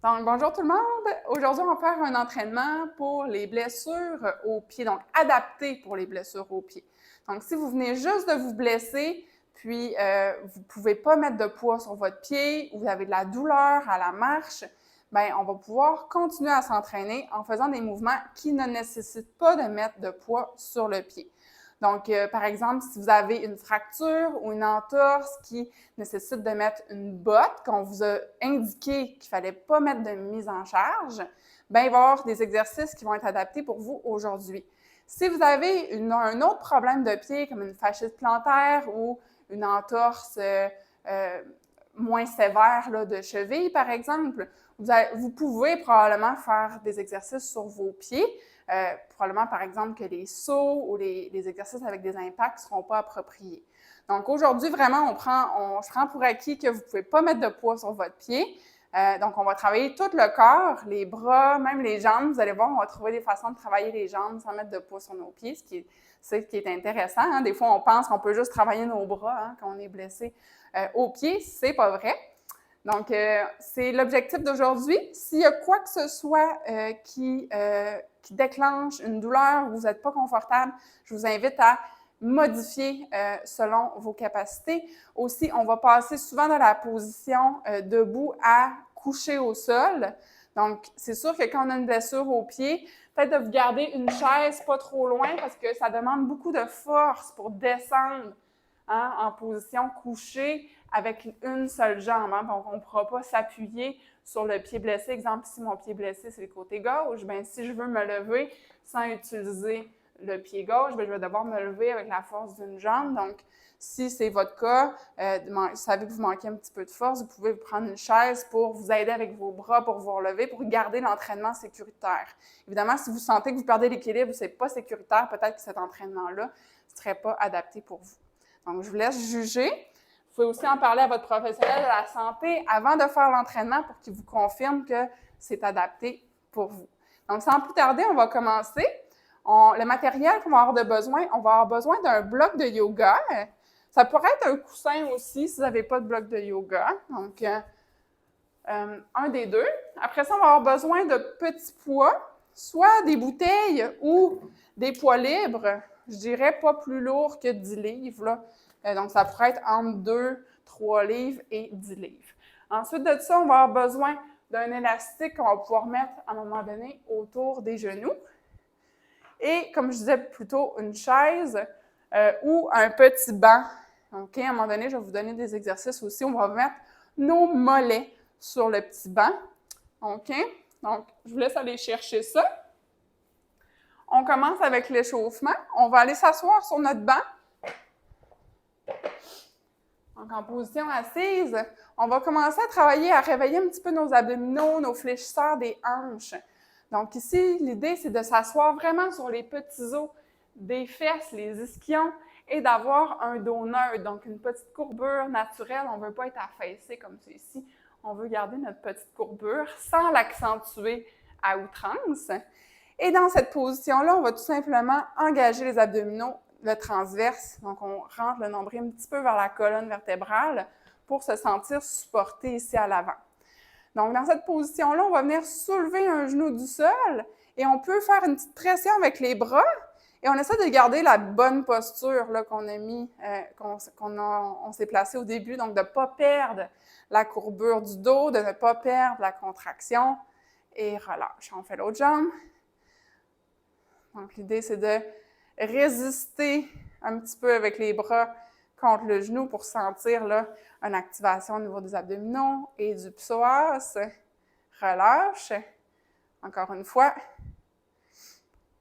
Donc, bonjour tout le monde! Aujourd'hui, on va faire un entraînement pour les blessures aux pieds, donc adapté pour les blessures aux pieds. Donc, si vous venez juste de vous blesser, puis vous ne pouvez pas mettre de poids sur votre pied, ou vous avez de la douleur à la marche, bien, on va pouvoir continuer à s'entraîner en faisant des mouvements qui ne nécessitent pas de mettre de poids sur le pied. Donc, par exemple, si vous avez une fracture ou une entorse qui nécessite de mettre une botte, qu'on vous a indiqué qu'il ne fallait pas mettre de mise en charge, bien, il va y avoir des exercices qui vont être adaptés pour vous aujourd'hui. Si vous avez un autre problème de pied, comme une fasciite plantaire ou une entorse moins sévère là, de cheville, par exemple, vous pouvez probablement faire des exercices sur vos pieds. Probablement, par exemple, que les sauts ou les exercices avec des impacts ne seront pas appropriés. Donc, aujourd'hui, vraiment, je prends pour acquis que vous ne pouvez pas mettre de poids sur votre pied. Donc, on va travailler tout le corps, les bras, même les jambes. Vous allez voir, on va trouver des façons de travailler les jambes sans mettre de poids sur nos pieds, ce qui est intéressant. Hein. Des fois, on pense qu'on peut juste travailler nos bras hein, quand on est blessé aux pieds. C'est pas vrai. Donc, c'est l'objectif d'aujourd'hui. S'il y a quoi que ce soit qui déclenche une douleur ou vous n'êtes pas confortable, je vous invite à modifier selon vos capacités. Aussi, on va passer souvent de la position debout à coucher au sol. Donc, c'est sûr que quand on a une blessure au pied, peut-être de vous garder une chaise pas trop loin parce que ça demande beaucoup de force pour descendre hein, en position couchée avec une seule jambe. Hein, donc, on ne pourra pas s'appuyer sur le pied blessé. Exemple, si mon pied blessé, c'est le côté gauche, bien, si je veux me lever sans utiliser le pied gauche, bien, je vais devoir me lever avec la force d'une jambe. Donc, si c'est votre cas, vous savez que vous manquez un petit peu de force, vous pouvez vous prendre une chaise pour vous aider avec vos bras pour vous relever, pour garder l'entraînement sécuritaire. Évidemment, si vous sentez que vous perdez l'équilibre ou ce n'est pas sécuritaire, peut-être que cet entraînement-là ne serait pas adapté pour vous. Donc, je vous laisse juger. Vous pouvez aussi en parler à votre professionnel de la santé avant de faire l'entraînement pour qu'il vous confirme que c'est adapté pour vous. Donc, sans plus tarder, on va commencer. Le matériel qu'on va avoir besoin, on va avoir besoin d'un bloc de yoga. Ça pourrait être un coussin aussi si vous n'avez pas de bloc de yoga. Donc, un des deux. Après ça, on va avoir besoin de petits poids, soit des bouteilles ou des poids libres. Je dirais pas plus lourd que 10 livres. Là. Donc, ça pourrait être entre 2, 3 livres et 10 livres. Ensuite de ça, on va avoir besoin d'un élastique qu'on va pouvoir mettre à un moment donné autour des genoux. Et, comme je disais plus tôt, une chaise ou un petit banc. OK? À un moment donné, je vais vous donner des exercices aussi. On va mettre nos mollets sur le petit banc. OK? Donc, je vous laisse aller chercher ça. On commence avec l'échauffement. On va aller s'asseoir sur notre banc. Donc, en position assise, on va commencer à travailler, à réveiller un petit peu nos abdominaux, nos fléchisseurs des hanches. Donc, ici, l'idée, c'est de s'asseoir vraiment sur les petits os des fesses, les ischions, et d'avoir un dos neutre, donc une petite courbure naturelle. On ne veut pas être affaissé comme ceci. On veut garder notre petite courbure sans l'accentuer à outrance. Et dans cette position-là, on va tout simplement engager les abdominaux, le transverse. Donc, on rentre le nombril un petit peu vers la colonne vertébrale pour se sentir supporté ici à l'avant. Donc, dans cette position-là, on va venir soulever un genou du sol et on peut faire une petite pression avec les bras et on essaie de garder la bonne posture là, qu'on a mis, on s'est placé au début, donc de ne pas perdre la courbure du dos, de ne pas perdre la contraction et relâche. On fait l'autre jambe. Donc, l'idée, c'est de résister un petit peu avec les bras contre le genou pour sentir là, une activation au niveau des abdominaux et du psoas. Relâche. Encore une fois.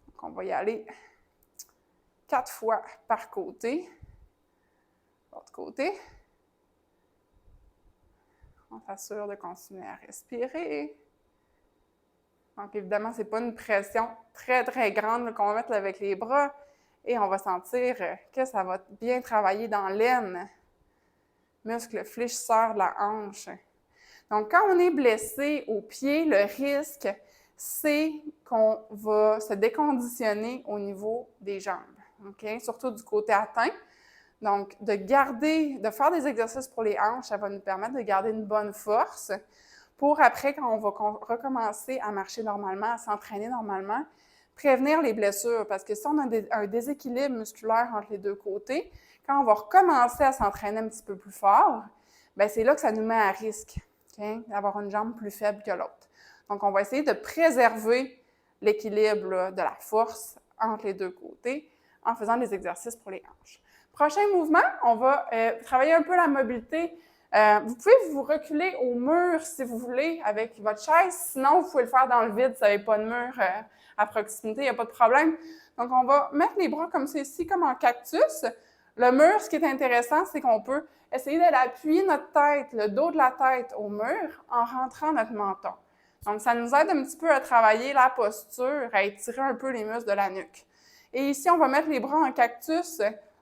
Donc, on va y aller 4 fois par côté. L'autre côté. On s'assure de continuer à respirer. Donc, évidemment, ce n'est pas une pression très, très grande qu'on va mettre avec les bras. Et on va sentir que ça va bien travailler dans l'aine, muscle fléchisseur de la hanche. Donc, quand on est blessé au pied, le risque, c'est qu'on va se déconditionner au niveau des jambes, okay? Surtout du côté atteint. Donc, de faire des exercices pour les hanches, ça va nous permettre de garder une bonne force pour après, quand on va recommencer à marcher normalement, à s'entraîner normalement, prévenir les blessures. Parce que si on a un déséquilibre musculaire entre les deux côtés, quand on va recommencer à s'entraîner un petit peu plus fort, bien, c'est là que ça nous met à risque, okay, d'avoir une jambe plus faible que l'autre. Donc, on va essayer de préserver l'équilibre là, de la force entre les deux côtés en faisant des exercices pour les hanches. Prochain mouvement, on va travailler un peu la mobilité. Vous pouvez vous reculer au mur si vous voulez avec votre chaise, sinon vous pouvez le faire dans le vide si vous n'avez pas de mur à proximité, il n'y a pas de problème. Donc, on va mettre les bras comme ceci, comme en cactus. Le mur, ce qui est intéressant, c'est qu'on peut essayer d'appuyer notre tête, le dos de la tête au mur en rentrant notre menton. Donc, ça nous aide un petit peu à travailler la posture, à étirer un peu les muscles de la nuque. Et ici, on va mettre les bras en cactus.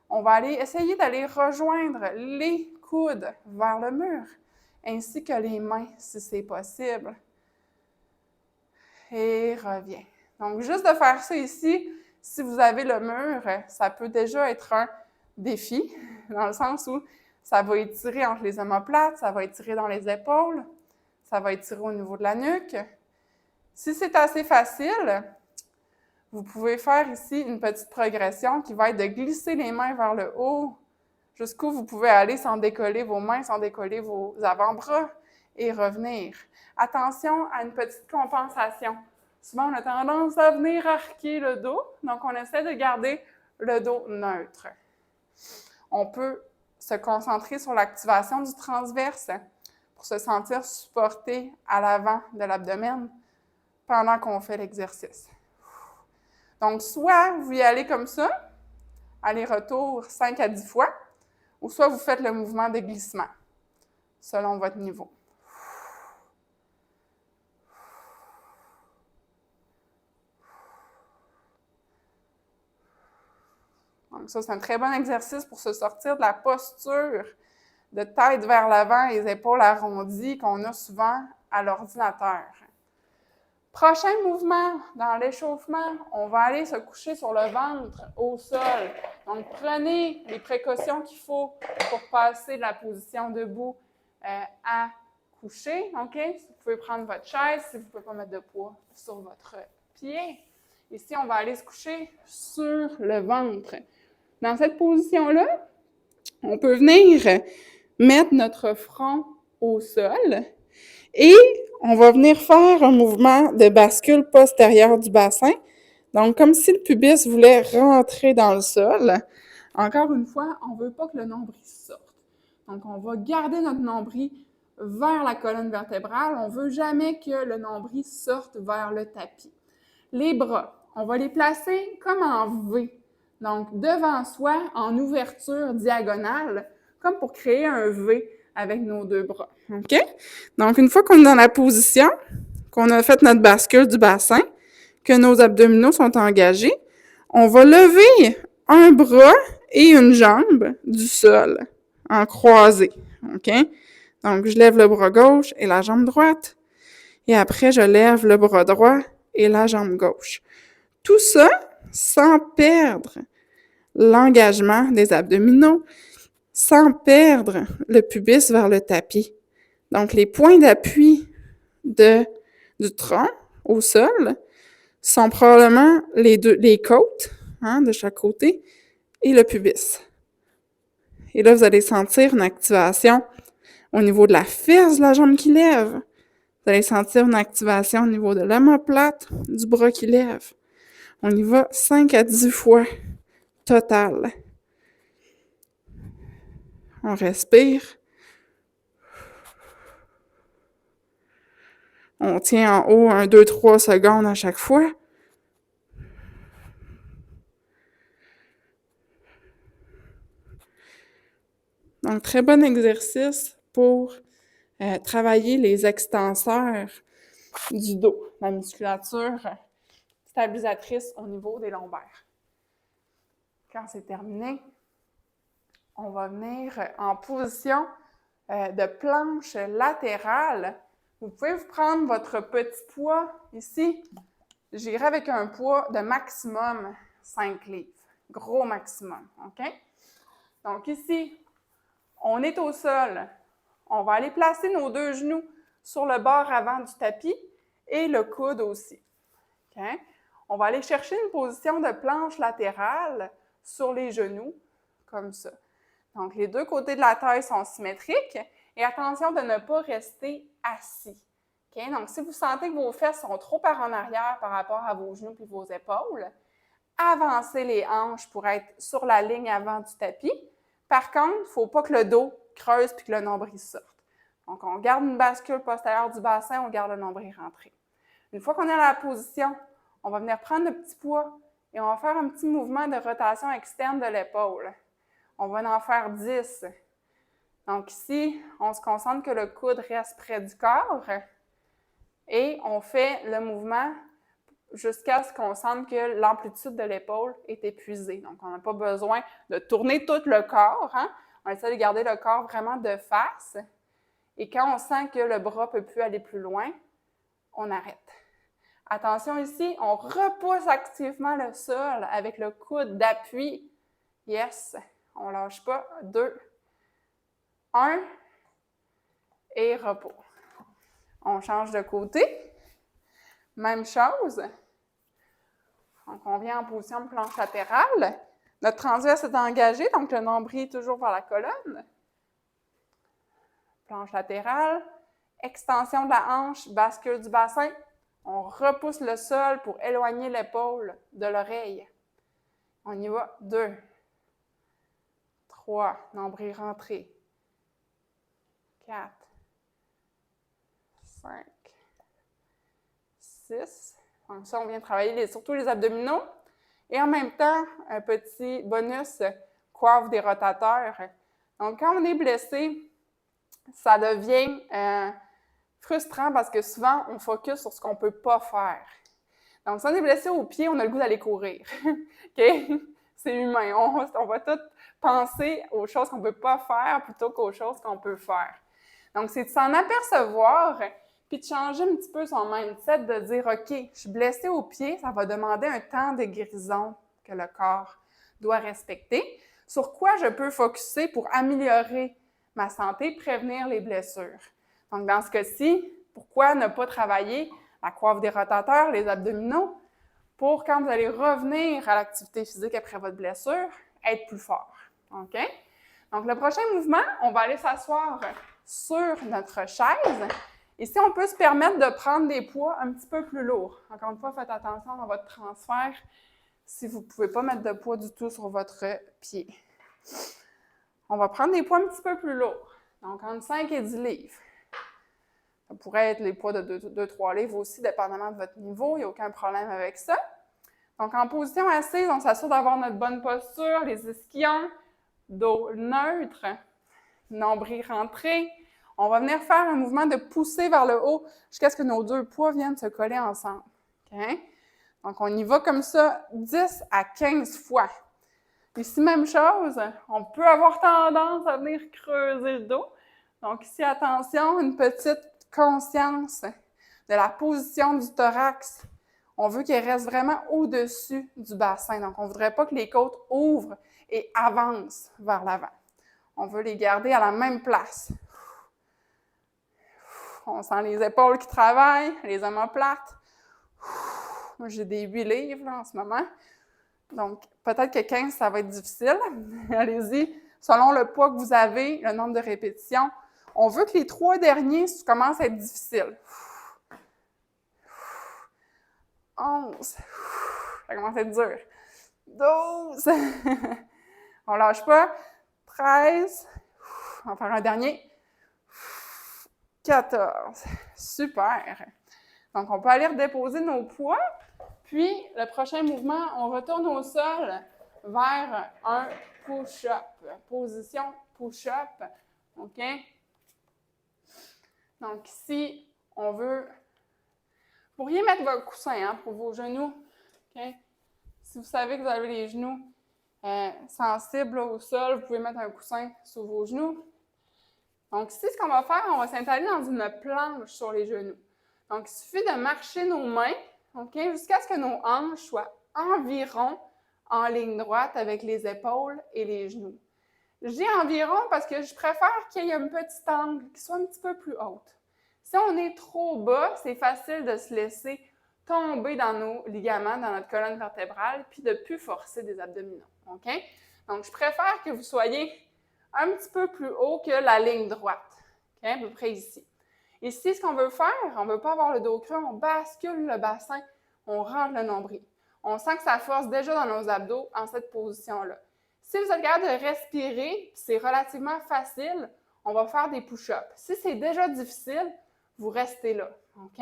On va essayer d'aller rejoindre les coudes vers le mur, ainsi que les mains, si c'est possible. Et reviens. Donc, juste de faire ça ici, si vous avez le mur, ça peut déjà être un défi, dans le sens où ça va étirer entre les omoplates, ça va étirer dans les épaules, ça va étirer au niveau de la nuque. Si c'est assez facile, vous pouvez faire ici une petite progression qui va être de glisser les mains vers le haut, jusqu'où vous pouvez aller sans décoller vos mains, sans décoller vos avant-bras et revenir. Attention à une petite compensation. Souvent, on a tendance à venir arquer le dos, donc on essaie de garder le dos neutre. On peut se concentrer sur l'activation du transverse pour se sentir supporté à l'avant de l'abdomen pendant qu'on fait l'exercice. Donc, soit vous y allez comme ça, aller-retour 5 à 10 fois, ou soit vous faites le mouvement de glissement, selon votre niveau. Donc ça, c'est un très bon exercice pour se sortir de la posture de tête vers l'avant et les épaules arrondies qu'on a souvent à l'ordinateur. Prochain mouvement, dans l'échauffement, on va aller se coucher sur le ventre au sol. Donc, prenez les précautions qu'il faut pour passer de la position debout à coucher. OK? Vous pouvez prendre votre chaise si vous ne pouvez pas mettre de poids sur votre pied. Ici, on va aller se coucher sur le ventre. Dans cette position-là, on peut venir mettre notre front au sol et on va venir faire un mouvement de bascule postérieure du bassin. Donc, comme si le pubis voulait rentrer dans le sol. Encore une fois, on ne veut pas que le nombril sorte. Donc, on va garder notre nombril vers la colonne vertébrale. On ne veut jamais que le nombril sorte vers le tapis. Les bras, on va les placer comme en V. Donc, devant soi, en ouverture diagonale, comme pour créer un V avec nos deux bras. OK? Donc, une fois qu'on est dans la position, qu'on a fait notre bascule du bassin, que nos abdominaux sont engagés, on va lever un bras et une jambe du sol en croisé. OK? Donc, je lève le bras gauche et la jambe droite. Et après, je lève le bras droit et la jambe gauche. Tout ça sans perdre l'engagement des abdominaux, sans perdre le pubis vers le tapis. Donc, les points d'appui du tronc au sol sont probablement les côtes de chaque côté et le pubis. Et là, vous allez sentir une activation au niveau de la fesse de la jambe qui lève. Vous allez sentir une activation au niveau de l'omoplate du bras qui lève. On y va 5 à 10 fois total. On respire. On tient en haut 1, 2, 3 secondes à chaque fois. Donc, très bon exercice pour travailler les extenseurs du dos, la musculature stabilisatrice au niveau des lombaires. Quand c'est terminé, on va venir en position de planche latérale. Vous pouvez vous prendre votre petit poids ici. J'irai avec un poids de maximum 5 livres. Gros maximum, OK? Donc ici, on est au sol. On va aller placer nos deux genoux sur le bord avant du tapis et le coude aussi. Okay? On va aller chercher une position de planche latérale sur les genoux, comme ça. Donc, les deux côtés de la taille sont symétriques et attention de ne pas rester assis. Okay? Donc, si vous sentez que vos fesses sont trop par en arrière par rapport à vos genoux et vos épaules, avancez les hanches pour être sur la ligne avant du tapis. Par contre, il ne faut pas que le dos creuse et que le nombril sorte. Donc, on garde une bascule postérieure du bassin, on garde le nombril rentré. Une fois qu'on est dans la position, on va venir prendre le petit poids et on va faire un petit mouvement de rotation externe de l'épaule. On va en faire 10. Donc ici, on se concentre que le coude reste près du corps et on fait le mouvement jusqu'à ce qu'on sente que l'amplitude de l'épaule est épuisée. Donc, on n'a pas besoin de tourner tout le corps. Hein? On essaie de garder le corps vraiment de face. Et quand on sent que le bras ne peut plus aller plus loin, on arrête. Attention ici, on repousse activement le sol avec le coude d'appui. Yes, on ne lâche pas. 2, 1 et repos. On change de côté. Même chose. Donc, on vient en position de planche latérale. Notre transverse est engagé, donc le nombril est toujours vers la colonne. Planche latérale, extension de la hanche, bascule du bassin. On repousse le sol pour éloigner l'épaule de l'oreille. On y va. 2, 3, nombril rentré. 4, 5, 6. Donc ça, on vient travailler surtout les abdominaux. Et en même temps, un petit bonus, coiffe des rotateurs. Donc, quand on est blessé, ça devient frustrant parce que souvent, on focus sur ce qu'on ne peut pas faire. Donc, si on est blessé au pied, on a le goût d'aller courir. Okay? C'est humain. On va tout penser aux choses qu'on ne peut pas faire plutôt qu'aux choses qu'on peut faire. Donc, c'est de s'en apercevoir puis de changer un petit peu son mindset, de dire « OK, je suis blessée au pied, ça va demander un temps de guérison que le corps doit respecter. Sur quoi je peux focusser pour améliorer ma santé, prévenir les blessures? » Donc, dans ce cas-ci, pourquoi ne pas travailler la coiffe des rotateurs, les abdominaux, pour quand vous allez revenir à l'activité physique après votre blessure, être plus fort. OK? Donc, le prochain mouvement, on va aller s'asseoir sur notre chaise. Ici, on peut se permettre de prendre des poids un petit peu plus lourds. Encore une fois, faites attention dans votre transfert si vous ne pouvez pas mettre de poids du tout sur votre pied. On va prendre des poids un petit peu plus lourds, donc entre 5 et 10 livres. Ça pourrait être les poids de 2-3 livres aussi, dépendamment de votre niveau. Il n'y a aucun problème avec ça. Donc, en position assise, on s'assure d'avoir notre bonne posture, les ischions, dos neutre, nombril rentré. On va venir faire un mouvement de pousser vers le haut jusqu'à ce que nos deux poids viennent se coller ensemble. Okay? Donc, on y va comme ça 10 à 15 fois. Ici, même chose, on peut avoir tendance à venir creuser le dos. Donc, ici, attention, une petite conscience de la position du thorax. On veut qu'il reste vraiment au-dessus du bassin. Donc, on ne voudrait pas que les côtes ouvrent et avancent vers l'avant. On veut les garder à la même place. On sent les épaules qui travaillent, les omoplates. Moi, j'ai des 8 livres là, en ce moment. Donc, peut-être que 15, ça va être difficile. Allez-y. Selon le poids que vous avez, le nombre de répétitions, on veut que les 3 derniers commencent à être difficiles. 11. Ça commence à être dur. 12. On ne lâche pas. 13. On va faire un dernier. 14. Super. Donc, on peut aller redéposer nos poids. Puis, le prochain mouvement, on retourne au sol vers un push-up. Position push-up. OK? Donc, ici, on veut... Vous pourriez mettre votre coussin pour vos genoux. Okay? Si vous savez que vous avez les genoux sensibles au sol, vous pouvez mettre un coussin sur vos genoux. Donc, ici, ce qu'on va faire, on va s'installer dans une planche sur les genoux. Donc, il suffit de marcher nos mains, okay, jusqu'à ce que nos hanches soient environ en ligne droite avec les épaules et les genoux. Je dis environ parce que je préfère qu'il y ait un petit angle qui soit un petit peu plus haute. Si on est trop bas, c'est facile de se laisser tomber dans nos ligaments, dans notre colonne vertébrale, puis de ne plus forcer des abdominaux. OK? Donc, je préfère que vous soyez un petit peu plus haut que la ligne droite. OK? À peu près ici. Ici, ce qu'on veut faire, on ne veut pas avoir le dos creux, on bascule le bassin, on rentre le nombril. On sent que ça force déjà dans nos abdos en cette position-là. Si vous êtes capable de respirer, c'est relativement facile, on va faire des push-ups. Si c'est déjà difficile, vous restez là. OK?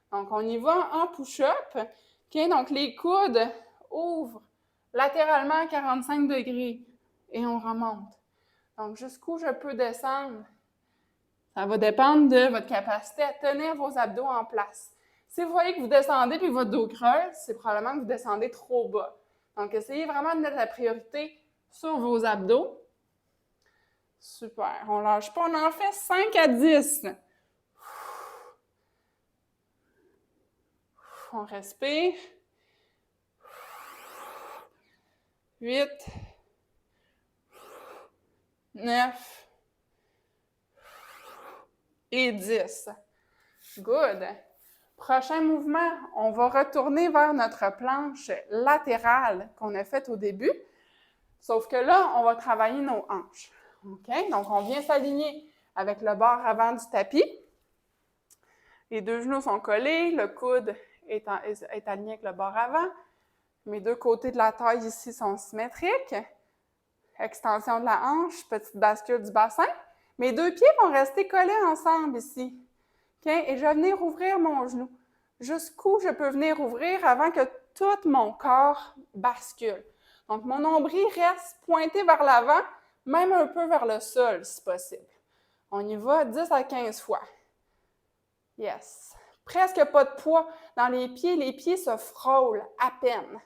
Donc, on y va en push-up. OK? Donc, les coudes ouvrent latéralement à 45 degrés et on remonte. Donc, jusqu'où je peux descendre? Ça va dépendre de votre capacité à tenir vos abdos en place. Si vous voyez que vous descendez puis votre dos creuse, c'est probablement que vous descendez trop bas. Donc, essayez vraiment de mettre la priorité sur vos abdos. Super. On ne lâche pas. On en fait 5 à 10. On respire. 8, 9 et 10. Good. Prochain mouvement, on va retourner vers notre planche latérale qu'on a faite au début. Sauf que là, on va travailler nos hanches. OK? Donc, on vient s'aligner avec le bord avant du tapis. Les deux genoux sont collés, le coude est aligné avec le bord avant. Mes deux côtés de la taille ici sont symétriques. Extension de la hanche, petite bascule du bassin. Mes deux pieds vont rester collés ensemble ici. Okay? Et je vais venir ouvrir mon genou. Jusqu'où je peux venir ouvrir avant que tout mon corps bascule. Donc, mon nombril reste pointé vers l'avant, même un peu vers le sol, si possible. On y va 10 à 15 fois. Yes. Presque pas de poids dans les pieds se frôlent à peine.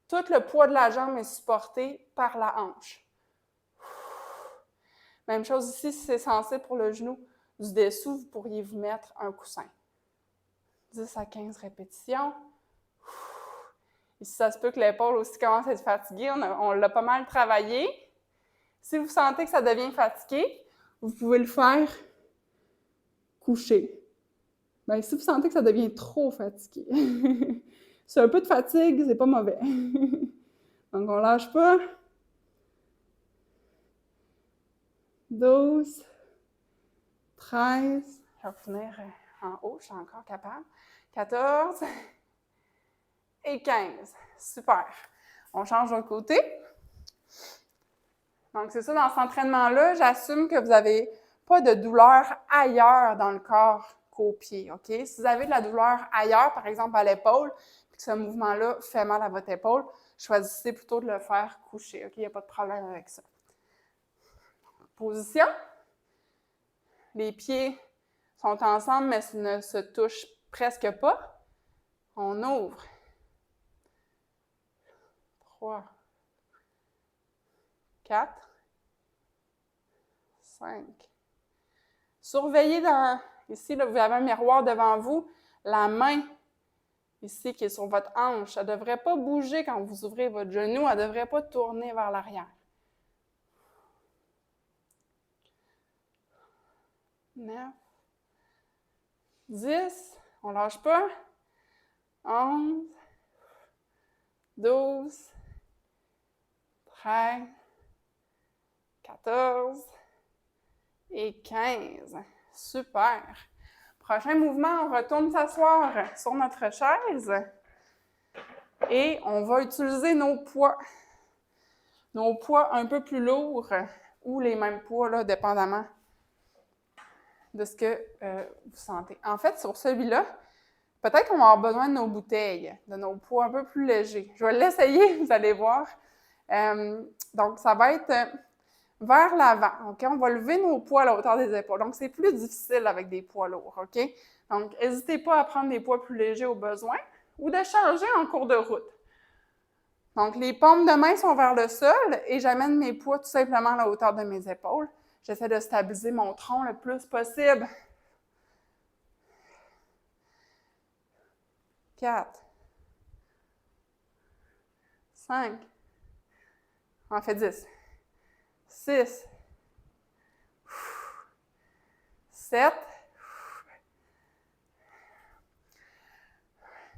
Tout le poids de la jambe est supporté par la hanche. Même chose ici, si c'est censé pour le genou du dessous, vous pourriez vous mettre un coussin. 10 à 15 répétitions. Ici, ça se peut que l'épaule aussi commence à être fatiguée. On l'a pas mal travaillé. Si vous sentez que ça devient fatigué, vous pouvez le faire couché. Bien, si vous sentez que ça devient trop fatigué, c'est un peu de fatigue, c'est pas mauvais. Donc, on lâche pas. 12, 13, je vais finir en haut, je suis encore capable. 14 et 15. Super. On change de côté. Donc, c'est ça, dans cet entraînement-là, j'assume que vous n'avez pas de douleur ailleurs dans le corps qu'aux pieds, OK? Si vous avez de la douleur ailleurs, par exemple à l'épaule, puis que ce mouvement-là fait mal à votre épaule, choisissez plutôt de le faire couché, OK? Il n'y a pas de problème avec ça. Position. Les pieds sont ensemble, mais ne se touchent presque pas. On ouvre. 3, 4, 5. Surveillez ici, là, vous avez un miroir devant vous, la main ici qui est sur votre hanche, elle ne devrait pas bouger quand vous ouvrez votre genou, elle ne devrait pas tourner vers l'arrière. 9, 10, on ne lâche pas. 11, 12, 13, 14 et 15. Super. Prochain mouvement, on retourne s'asseoir sur notre chaise et on va utiliser nos poids. Nos poids un peu plus lourds ou les mêmes poids, là, dépendamment de ce que vous sentez. En fait, sur celui-là, peut-être qu'on va avoir besoin de nos bouteilles, de nos poids un peu plus légers. Je vais l'essayer, vous allez voir. Donc, ça va être vers l'avant. OK? On va lever nos poids à la hauteur des épaules. Donc, c'est plus difficile avec des poids lourds. OK? Donc, n'hésitez pas à prendre des poids plus légers au besoin ou de changer en cours de route. Donc, les paumes de main sont vers le sol et j'amène mes poids tout simplement à la hauteur de mes épaules. J'essaie de stabiliser mon tronc le plus possible. 4, 5, on en fait 10, 6, 7,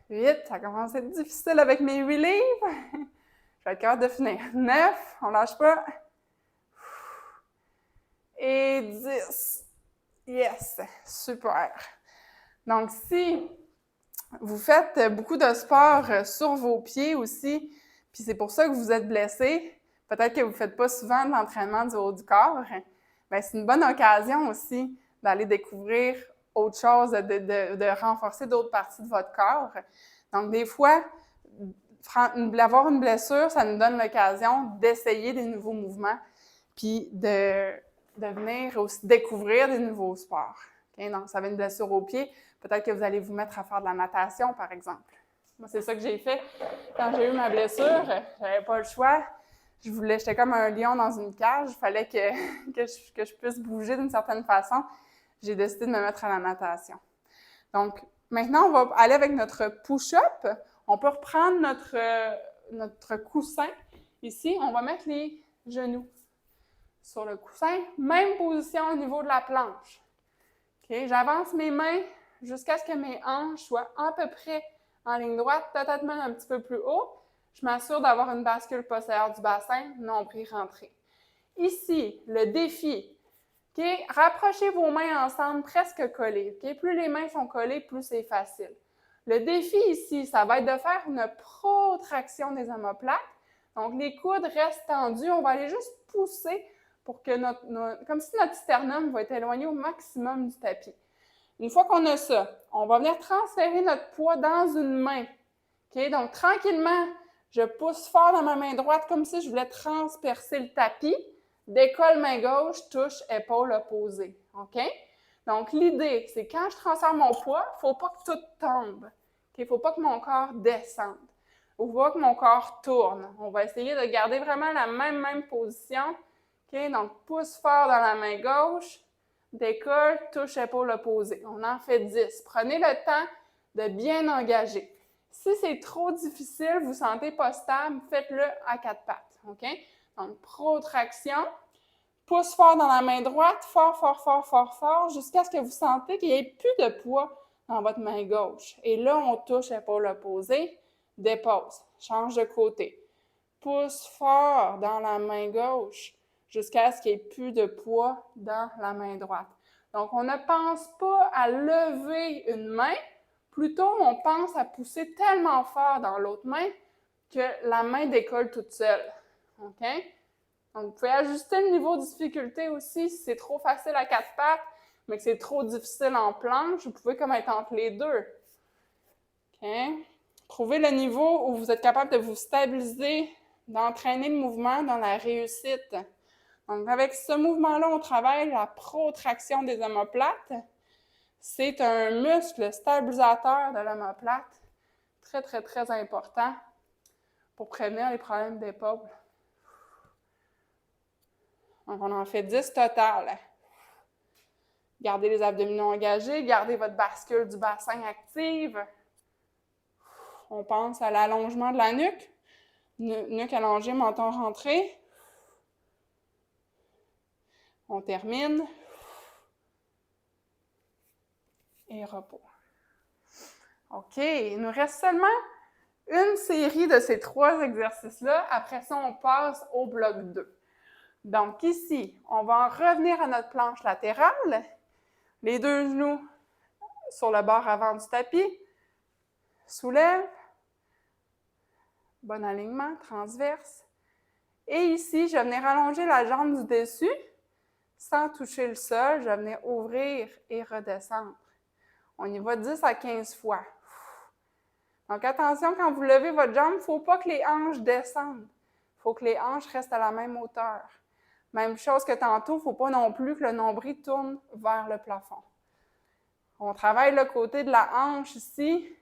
8, ça commence à être difficile avec mes 8 livres. Je vais être capable de finir. 9, on lâche pas. Et 10. Yes, super. Donc, si vous faites beaucoup de sport sur vos pieds aussi, puis c'est pour ça que vous êtes blessé, peut-être que vous ne faites pas souvent de l'entraînement du haut du corps, bien, c'est une bonne occasion aussi d'aller découvrir autre chose, de renforcer d'autres parties de votre corps. Donc, des fois, avoir une blessure, ça nous donne l'occasion d'essayer des nouveaux mouvements, puis de venir aussi découvrir des nouveaux sports. Okay? Donc, ça va une blessure au pied. Peut-être que vous allez vous mettre à faire de la natation, par exemple. Moi, c'est ça que j'ai fait quand j'ai eu ma blessure. J'avais pas le choix. J'étais comme un lion dans une cage. Il fallait que je puisse bouger d'une certaine façon. J'ai décidé de me mettre à la natation. Donc, maintenant, on va aller avec notre push-up. On peut reprendre notre coussin. Ici, on va mettre les genoux sur le coussin. Même position au niveau de la planche. Okay? J'avance mes mains jusqu'à ce que mes hanches soient à peu près en ligne droite, peut-être même un petit peu plus haut. Je m'assure d'avoir une bascule postérieure du bassin, nombril rentré. Ici, le défi, okay? Rapprochez vos mains ensemble, presque collées. Okay? Plus les mains sont collées, plus c'est facile. Le défi ici, ça va être de faire une protraction des omoplates. Donc, les coudes restent tendus. On va aller juste pousser pour que comme si notre sternum va être éloigné au maximum du tapis. Une fois qu'on a ça, on va venir transférer notre poids dans une main. Okay? Donc, tranquillement, je pousse fort dans ma main droite comme si je voulais transpercer le tapis. Décolle main gauche, touche épaule opposée. OK? Donc, l'idée, c'est quand je transfère mon poids, il ne faut pas que tout tombe. Il ne faut pas que mon corps descende. Il ne faut pas que mon corps tourne. On va essayer de garder vraiment la même position. OK? Donc, pousse fort dans la main gauche. Décolle, touche épaule opposée. On en fait 10. Prenez le temps de bien engager. Si c'est trop difficile, vous ne vous sentez pas stable, faites-le à 4 pattes. OK? Donc, protraction. Pousse fort dans la main droite, fort, jusqu'à ce que vous sentez qu'il n'y ait plus de poids dans votre main gauche. Et là, on touche épaule opposée, dépose, change de côté. Pousse fort dans la main gauche jusqu'à ce qu'il n'y ait plus de poids dans la main droite. Donc, on ne pense pas à lever une main, plutôt on pense à pousser tellement fort dans l'autre main que la main décolle toute seule. OK? Donc, vous pouvez ajuster le niveau de difficulté aussi si c'est trop facile à 4 pattes, mais que c'est trop difficile en planche. Vous pouvez comme être entre les deux. OK? Trouvez le niveau où vous êtes capable de vous stabiliser, d'entraîner le mouvement dans la réussite. Donc, avec ce mouvement-là, on travaille la protraction des omoplates. C'est un muscle stabilisateur de l'omoplate, très, très, très important pour prévenir les problèmes d'épaule. Donc, on en fait 10 total. Gardez les abdominaux engagés, gardez votre bascule du bassin active. On pense à l'allongement de la nuque. Nuque allongée, menton rentré. On termine. Et repos. OK, il nous reste seulement une série de ces 3 exercices-là. Après ça, on passe au bloc 2. Donc ici, on va en revenir à notre planche latérale. Les 2 genoux sur le bord avant du tapis. Soulève. Bon alignement, transverse. Et ici, je vais venir allonger la jambe du dessus sans toucher le sol. Je vais venir ouvrir et redescendre. On y va 10 à 15 fois. Donc, attention, quand vous levez votre jambe, il ne faut pas que les hanches descendent. Il faut que les hanches restent à la même hauteur. Même chose que tantôt, il ne faut pas non plus que le nombril tourne vers le plafond. On travaille le côté de la hanche ici.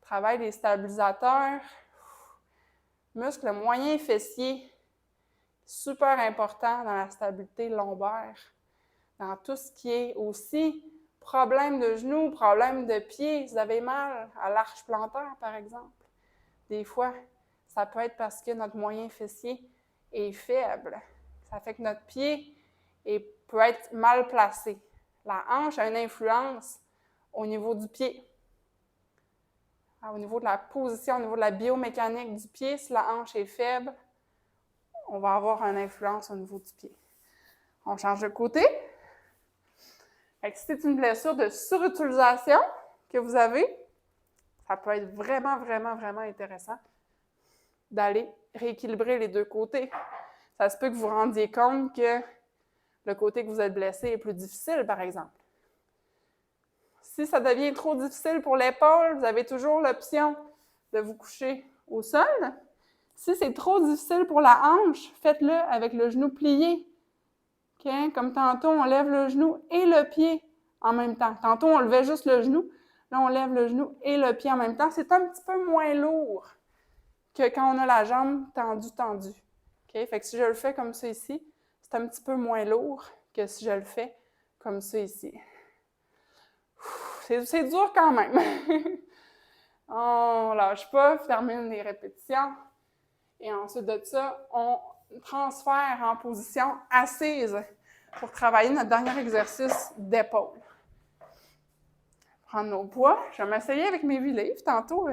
On travaille les stabilisateurs. Muscle moyen fessier. Super important dans la stabilité lombaire. Dans tout ce qui est aussi problème de genoux, problème de pied. Vous avez mal à l'arche plantaire, par exemple. Des fois, ça peut être parce que notre moyen fessier est faible. Ça fait que notre pied peut être mal placé. La hanche a une influence au niveau du pied. au niveau de la position, au niveau de la biomécanique du pied, si la hanche est faible, on va avoir une influence au niveau du pied. On change de côté. Fait que si c'est une blessure de surutilisation que vous avez, ça peut être vraiment, vraiment, vraiment intéressant d'aller rééquilibrer les deux côtés. Ça se peut que vous vous rendiez compte que le côté que vous êtes blessé est plus difficile, par exemple. Si ça devient trop difficile pour l'épaule, vous avez toujours l'option de vous coucher au sol. Si c'est trop difficile pour la hanche, faites-le avec le genou plié. Okay? Comme tantôt, on lève le genou et le pied en même temps. Tantôt, on levait juste le genou. Là, on lève le genou et le pied en même temps. C'est un petit peu moins lourd que quand on a la jambe tendue. Okay? Fait que si je le fais comme ça ici, c'est un petit peu moins lourd que si je le fais comme ça ici. C'est dur quand même. On lâche pas, termine les répétitions. Et ensuite de ça, on transfère en position assise pour travailler notre dernier exercice d'épaule. Prendre nos poids. Je vais m'essayer avec mes 8 livres. Tantôt,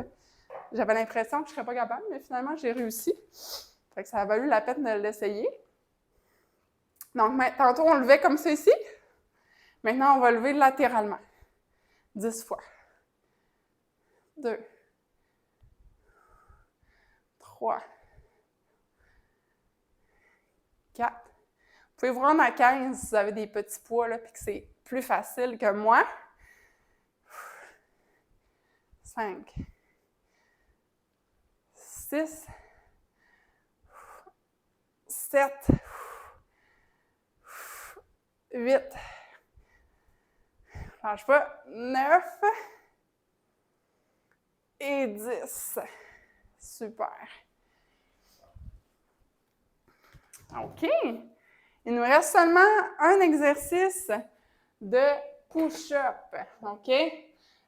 j'avais l'impression que je ne serais pas capable, mais finalement, j'ai réussi. Fait que ça a valu la peine de l'essayer. Donc, tantôt, on levait comme ça ici. Maintenant, on va lever latéralement. 10 fois. 2, 3, 4. Vous pouvez vous rendre à 15 si vous avez des petits poids et que c'est plus facile que moi. 5, 6, 7, 8, lâche pas, 9 et 10. Super. OK. Il nous reste seulement un exercice de push-up. OK?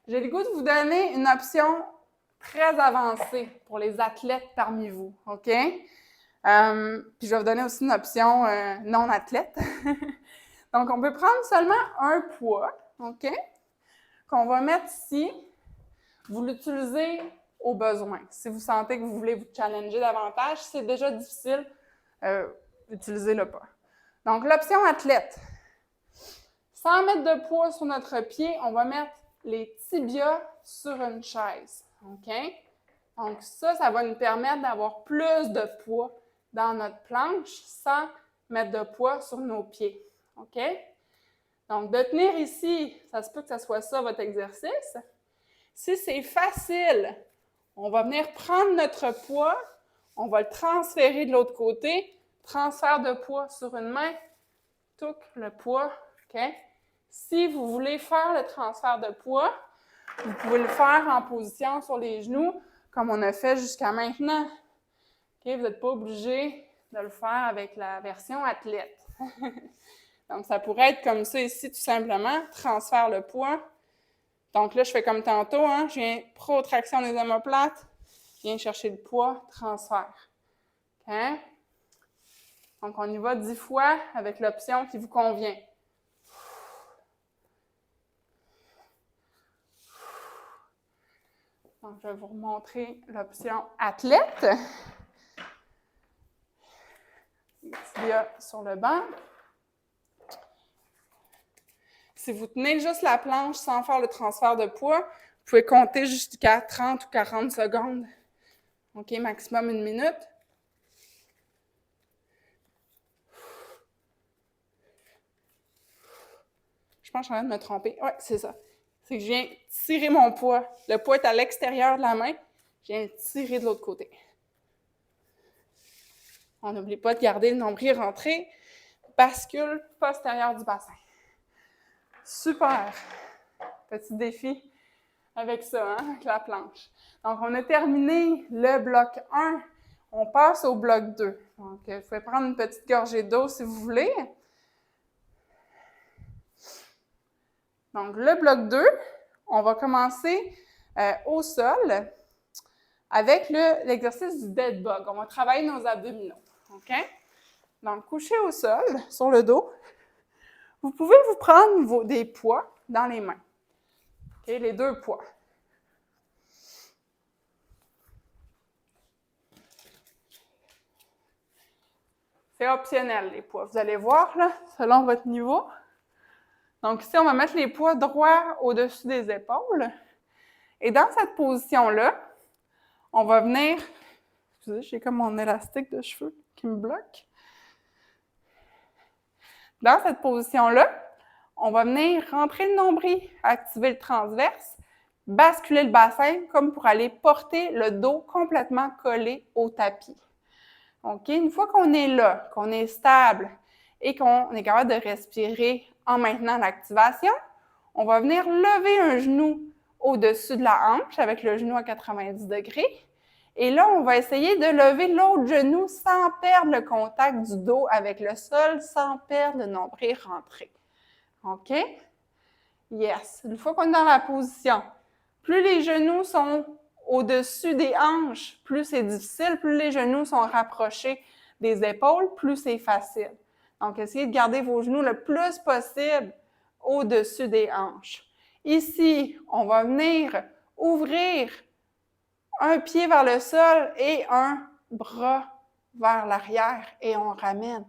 J'ai le goût de vous donner une option très avancée pour les athlètes parmi vous. OK? Puis je vais vous donner aussi une option non-athlète. Donc, on peut prendre seulement un poids, OK? Qu'on va mettre ici. Vous l'utilisez au besoin. Si vous sentez que vous voulez vous challenger davantage, si c'est déjà difficile, utilisez-le pas. Donc, l'option athlète. Sans mettre de poids sur notre pied, on va mettre les tibias sur une chaise. OK? Donc, ça va nous permettre d'avoir plus de poids dans notre planche sans mettre de poids sur nos pieds. OK? Donc, de tenir ici, ça se peut que ce soit ça votre exercice. Si c'est facile, on va venir prendre notre poids, on va le transférer de l'autre côté, transfert de poids sur une main, touc, le poids, OK? Si vous voulez faire le transfert de poids, vous pouvez le faire en position sur les genoux, comme on a fait jusqu'à maintenant. Okay? Vous n'êtes pas obligé de le faire avec la version athlète. Donc, ça pourrait être comme ça ici, tout simplement, transfert le poids. Donc là, je fais comme tantôt, hein? Je viens protraction des omoplates, je viens chercher le poids, transfert. Okay? Donc, on y va 10 fois avec l'option qui vous convient. Donc, je vais vous remontrer l'option athlète. Tibia sur le banc. Si vous tenez juste la planche sans faire le transfert de poids, vous pouvez compter jusqu'à 30 ou 40 secondes. OK, maximum 1 minute. Je pense que je suis en train de me tromper. Oui, c'est ça. C'est que je viens tirer mon poids. Le poids est à l'extérieur de la main. Je viens tirer de l'autre côté. On n'oublie pas de garder le nombril rentré. Bascule postérieure du bassin. Super! Petit défi avec ça, hein, avec la planche. Donc, on a terminé le bloc 1. On passe au bloc 2. Donc, vous pouvez prendre une petite gorgée d'eau si vous voulez. Donc, le bloc 2, on va commencer au sol avec l'exercice du dead bug. On va travailler nos abdominaux. OK? Donc, couché au sol, sur le dos. Vous pouvez vous prendre des poids dans les mains. OK? Les 2 poids. C'est optionnel, les poids. Vous allez voir, là, selon votre niveau. Donc ici, on va mettre les poids droits au-dessus des épaules. Et dans cette position-là, on va venir... Excusez, j'ai comme mon élastique de cheveux qui me bloque. Dans cette position-là, on va venir rentrer le nombril, activer le transverse, basculer le bassin comme pour aller porter le dos complètement collé au tapis. OK? Une fois qu'on est là, qu'on est stable et qu'on est capable de respirer en maintenant l'activation, on va venir lever un genou au-dessus de la hanche avec le genou à 90 degrés. Et là, on va essayer de lever l'autre genou sans perdre le contact du dos avec le sol, sans perdre le nombril rentré. OK? Yes. Une fois qu'on est dans la position, plus les genoux sont au-dessus des hanches, plus c'est difficile, plus les genoux sont rapprochés des épaules, plus c'est facile. Donc, essayez de garder vos genoux le plus possible au-dessus des hanches. Ici, on va venir ouvrir un pied vers le sol et un bras vers l'arrière et on ramène.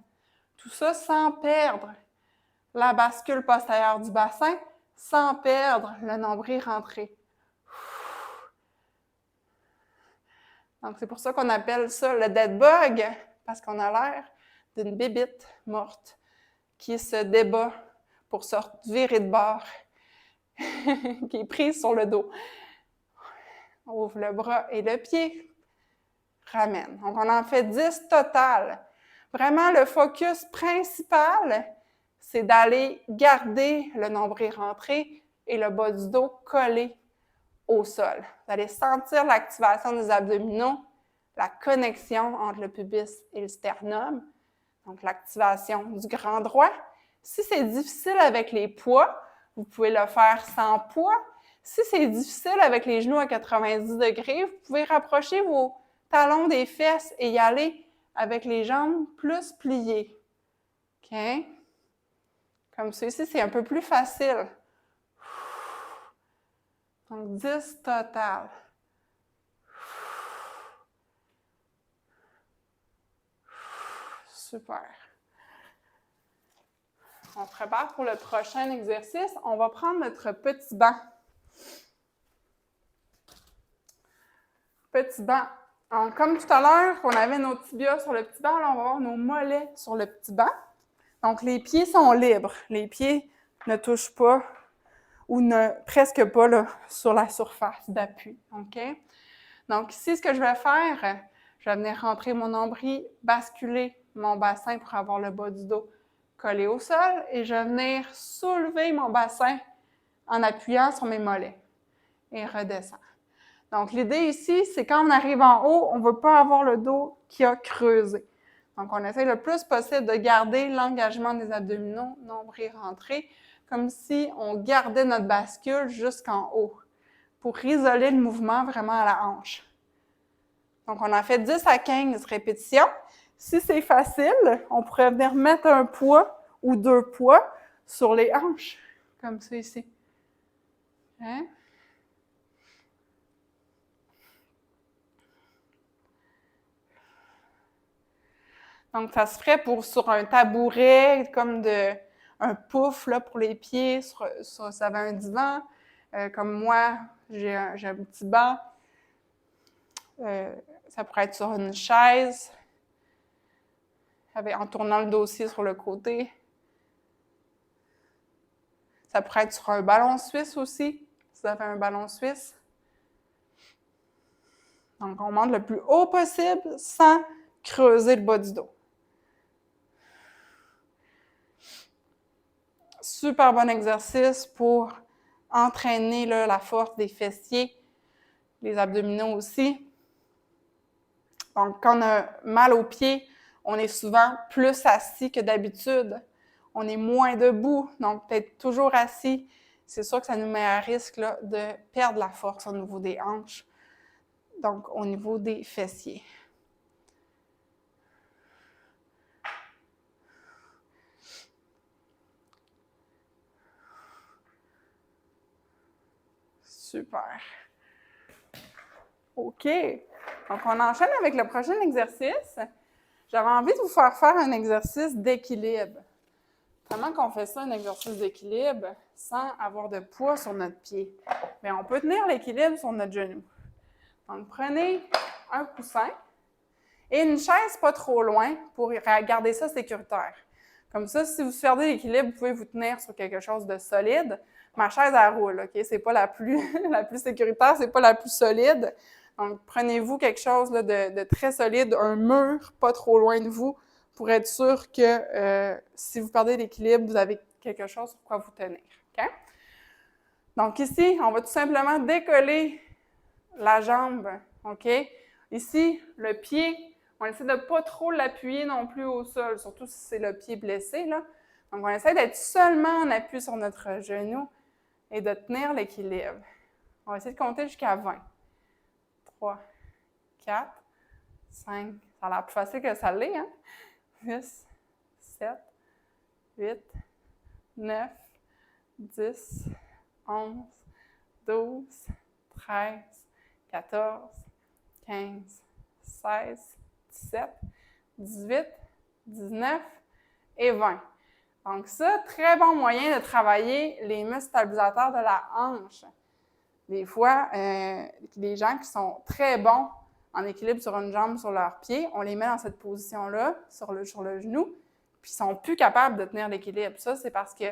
Tout ça sans perdre la bascule postérieure du bassin, sans perdre le nombril rentré. Donc, c'est pour ça qu'on appelle ça le dead bug, parce qu'on a l'air d'une bébite morte qui se débat pour se virer de bord, qui est prise sur le dos. On ouvre le bras et le pied, ramène. Donc, on en fait 10 total. Vraiment, le focus principal, c'est d'aller garder le nombril rentré et le bas du dos collé au sol. Vous allez sentir l'activation des abdominaux, la connexion entre le pubis et le sternum, donc l'activation du grand droit. Si c'est difficile avec les poids, vous pouvez le faire sans poids. Si c'est difficile avec les genoux à 90 degrés, vous pouvez rapprocher vos talons des fesses et y aller avec les jambes plus pliées. OK? Comme ceci, c'est un peu plus facile. Donc, 10 total. Super. On se prépare pour le prochain exercice. On va prendre notre petit banc. Petit banc. Donc, comme tout à l'heure, on avait nos tibias sur le petit banc, là, on va avoir nos mollets sur le petit banc. Donc, les pieds sont libres. Les pieds ne touchent pas ou ne presque pas là, sur la surface d'appui. OK? Donc, ici, ce que je vais faire, je vais venir rentrer mon nombril, basculer mon bassin pour avoir le bas du dos collé au sol et je vais venir soulever mon bassin en appuyant sur mes mollets et redescendre. Donc, l'idée ici, c'est quand on arrive en haut, on ne veut pas avoir le dos qui a creusé. Donc, on essaie le plus possible de garder l'engagement des abdominaux, nombril rentré, comme si on gardait notre bascule jusqu'en haut pour isoler le mouvement vraiment à la hanche. Donc, on en fait 10 à 15 répétitions. Si c'est facile, on pourrait venir mettre un poids ou 2 poids sur les hanches, comme ça ici. Hein? Donc, ça se ferait sur un tabouret, comme un pouf là, pour les pieds, ça va un divan. Comme moi, j'ai un petit banc. Ça pourrait être sur une chaise, en tournant le dossier sur le côté. Ça pourrait être sur un ballon suisse aussi, si vous avez un ballon suisse. Donc, on monte le plus haut possible sans creuser le bas du dos. Super bon exercice pour entraîner là, la force des fessiers, les abdominaux aussi. Donc, quand on a mal aux pieds, on est souvent plus assis que d'habitude. On est moins debout, donc peut-être toujours assis. C'est sûr que ça nous met à risque là, de perdre la force au niveau des hanches, donc au niveau des fessiers. Super. OK. Donc, on enchaîne avec le prochain exercice. j'avais envie de vous faire un exercice d'équilibre. Comment qu'on fait ça, un exercice d'équilibre, sans avoir de poids sur notre pied? Bien, on peut tenir l'équilibre sur notre genou. Donc, prenez un coussin et une chaise pas trop loin pour garder ça sécuritaire. Comme ça, si vous perdez l'équilibre, vous pouvez vous tenir sur quelque chose de solide. Ma chaise, elle roule, OK? C'est pas la plus sécuritaire, c'est pas la plus solide. Donc, prenez-vous quelque chose là, de très solide, un mur pas trop loin de vous, pour être sûr que si vous perdez l'équilibre, vous avez quelque chose sur quoi vous tenir. OK? Donc ici, on va tout simplement décoller la jambe. OK? Ici, le pied, on essaie de ne pas trop l'appuyer non plus au sol, surtout si c'est le pied blessé, là. Donc, on essaie d'être seulement en appui sur notre genou et de tenir l'équilibre. On va essayer de compter jusqu'à 20. 3, 4, 5. Ça a l'air plus facile que ça l'est, hein? 6, 7, 8, 9, 10, 11, 12, 13, 14, 15, 16, 17, 18, 19 et 20. Donc ça, très bon moyen de travailler les muscles stabilisateurs de la hanche. Des fois, les gens qui sont très bons en équilibre sur une jambe, sur leur pied, on les met dans cette position-là, sur le genou, puis ils sont plus capables de tenir l'équilibre. Ça, c'est parce que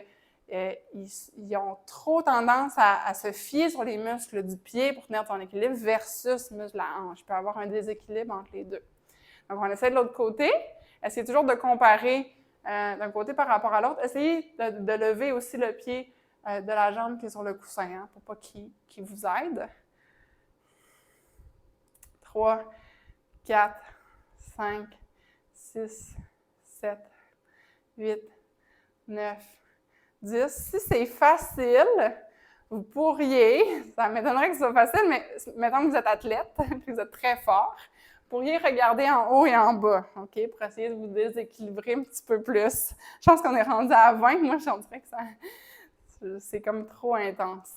ils ont trop tendance à se fier sur les muscles du pied pour tenir ton équilibre versus muscle de la hanche. Il peut y avoir un déséquilibre entre les deux. Donc, on essaie de l'autre côté. Essayez toujours de comparer d'un côté par rapport à l'autre. Essayez de lever aussi le pied de la jambe qui est sur le coussin, hein, pour pas qu'il vous aide. 3, 4, 5, 6, 7, 8, 9, 10. Si c'est facile, vous pourriez, ça m'étonnerait que ce soit facile, mais mettons que vous êtes athlète, que vous êtes très fort, vous pourriez regarder en haut et en bas, OK, pour essayer de vous déséquilibrer un petit peu plus. Je pense qu'on est rendu à 20, moi, j'en dirais que c'est comme trop intense.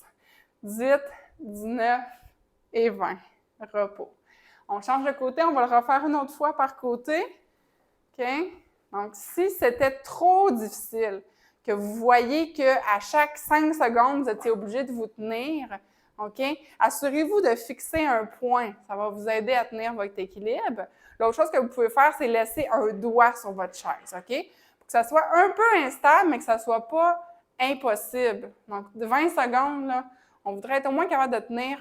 18, 19 et 20. Repos. On change de côté, on va le refaire une autre fois par côté. OK? Donc, si c'était trop difficile, que vous voyez qu'à chaque 5 secondes, vous étiez obligé de vous tenir, OK? Assurez-vous de fixer un point. Ça va vous aider à tenir votre équilibre. L'autre chose que vous pouvez faire, c'est laisser un doigt sur votre chaise, OK? Pour que ça soit un peu instable, mais que ça ne soit pas impossible. Donc, de 20 secondes, là, on voudrait être au moins capable de tenir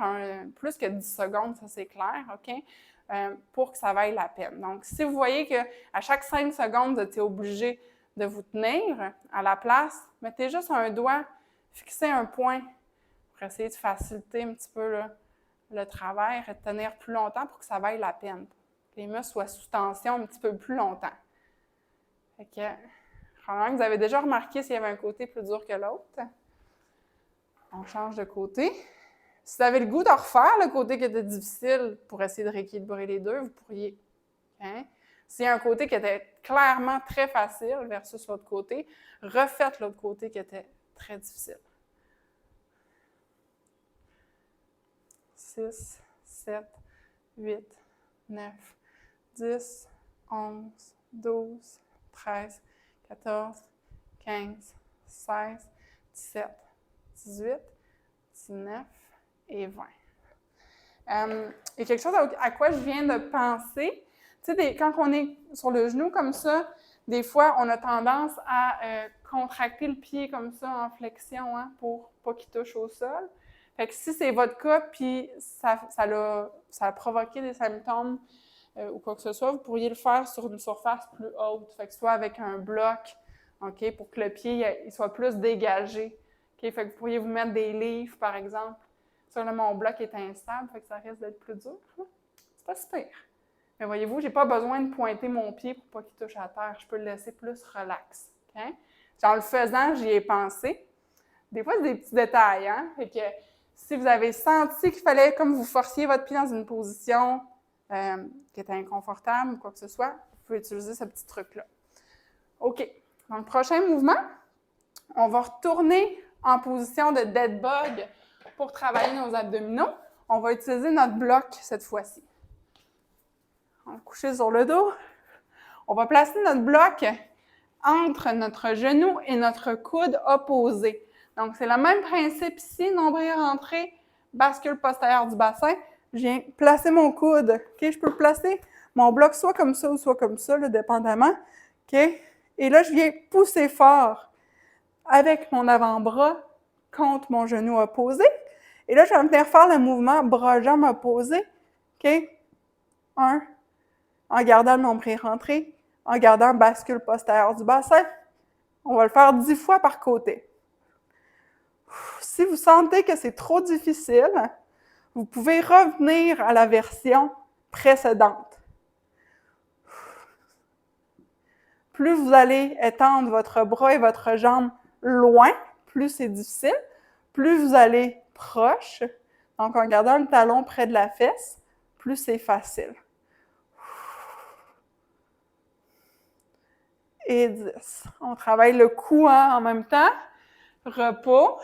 plus que 10 secondes, ça c'est clair, OK? Pour que ça vaille la peine. Donc, si vous voyez qu'à chaque 5 secondes, vous êtes obligé de vous tenir à la place, mettez juste un doigt, fixez un point pour essayer de faciliter un petit peu là, le travail et de tenir plus longtemps pour que ça vaille la peine. Que les muscles soient sous tension un petit peu plus longtemps. Fait que, probablement que vous avez déjà remarqué s'il y avait un côté plus dur que l'autre. On change de côté. Si vous avez le goût de refaire le côté qui était difficile pour essayer de rééquilibrer les deux, vous pourriez. Hein? S'il y a un côté qui était clairement très facile versus l'autre côté, refaites l'autre côté qui était très difficile. 6, 7, 8, 9, 10, 11, 12, 13, 14, 15, 16, 17, 18, 19 et 20. Il y a quelque chose à quoi je viens de penser. Tu sais, quand on est sur le genou comme ça, des fois, on a tendance à contracter le pied comme ça en flexion, hein, pour pas qu'il touche au sol. Fait que si c'est votre cas, puis ça a provoqué des symptômes ou quoi que ce soit, vous pourriez le faire sur une surface plus haute. Fait que soit avec un bloc, OK, pour que le pied il soit plus dégagé. OK, fait que vous pourriez vous mettre des livres, par exemple. Ça, là, mon bloc est instable, fait que ça risque d'être plus dur. C'est pas si pire. Mais voyez-vous, j'ai pas besoin de pointer mon pied pour pas qu'il touche à terre. Je peux le laisser plus relax. Okay? En le faisant, j'y ai pensé. Des fois, c'est des petits détails, hein? Fait que si vous avez senti qu'il fallait, comme vous forciez votre pied dans une position qui était inconfortable ou quoi que ce soit, vous pouvez utiliser ce petit truc-là. OK. Donc, prochain mouvement, on va retourner en position de dead bug pour travailler nos abdominaux. On va utiliser notre bloc cette fois-ci. On va coucher sur le dos. On va placer notre bloc entre notre genou et notre coude opposé. Donc, c'est le même principe ici, nombril rentré, bascule postérieure du bassin. Je viens placer mon coude. OK? Je peux placer mon bloc soit comme ça ou soit comme ça, là, dépendamment. OK? Et là, je viens pousser fort avec mon avant-bras contre mon genou opposé. Et là, je vais venir faire le mouvement bras-jambes opposés. OK? 1, en gardant le nombril rentré, en gardant bascule postérieure du bassin. On va le faire 10 fois par côté. Si vous sentez que c'est trop difficile, vous pouvez revenir à la version précédente. Plus vous allez étendre votre bras et votre jambe loin, plus c'est difficile. Plus vous allez proche, donc en gardant le talon près de la fesse, plus c'est facile. Et 10. On travaille le cou en même temps. Repos.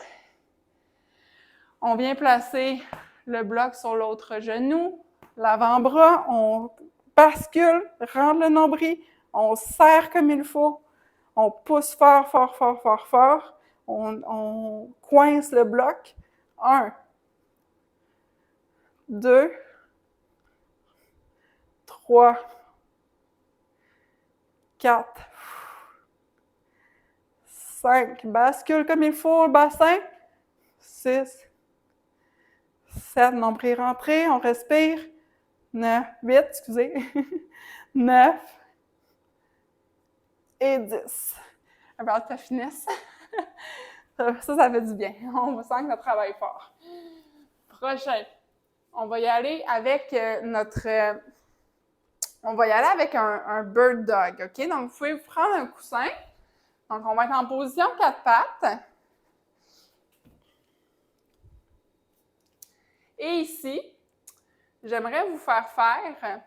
On vient placer le bloc sur l'autre genou. L'avant-bras, on bascule, rentre le nombril, on serre comme il faut. On pousse fort, fort, fort, fort, fort. On coince le bloc. 1, 2, 3, 4, 5. Bascule comme il faut le bassin. 6, 7. Nombril rentré. On respire. 9, 8, excusez. 9 et 10. Regarde ta finesse. Ça fait du bien. On sent que notre travail est fort. Prochain. On va y aller avec un bird dog, OK? Donc, vous pouvez prendre un coussin. Donc, on va être en position 4 pattes. Et ici, j'aimerais vous faire faire...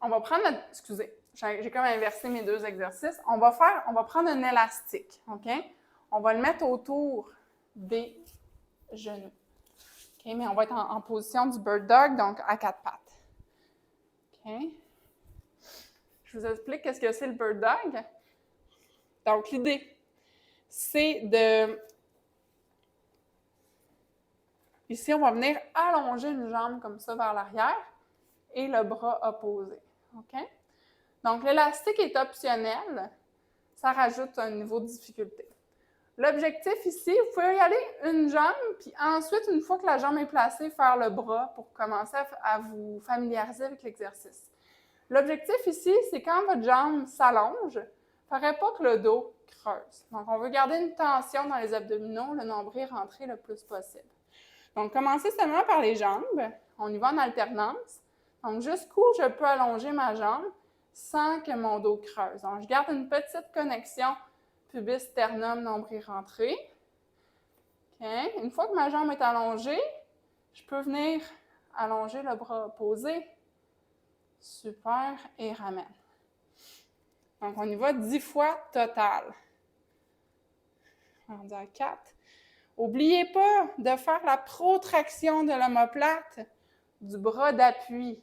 on va prendre notre... Excusez, j'ai comme inversé mes deux exercices. On va prendre un élastique, OK? On va le mettre autour des genoux. OK? Mais on va être en position du bird dog, donc à 4 pattes. OK? Je vous explique qu'est-ce que c'est le bird dog. Donc, l'idée, c'est de... Ici, on va venir allonger une jambe comme ça vers l'arrière et le bras opposé. OK? Donc, l'élastique est optionnel. Ça rajoute un niveau de difficulté. L'objectif ici, vous pouvez y aller une jambe, puis ensuite, une fois que la jambe est placée, faire le bras pour commencer à vous familiariser avec l'exercice. L'objectif ici, c'est quand votre jambe s'allonge, il ne faudrait pas que le dos creuse. Donc, on veut garder une tension dans les abdominaux, le nombril rentré le plus possible. Donc, commencez seulement par les jambes. On y va en alternance. Donc, jusqu'où je peux allonger ma jambe sans que mon dos creuse. Donc, je garde une petite connexion pubis, sternum, nombril rentré. Okay. Une fois que ma jambe est allongée, je peux venir allonger le bras opposé. Super, et ramène. Donc, on y va 10 fois total. On dit à 4. N'oubliez pas de faire la protraction de l'omoplate du bras d'appui.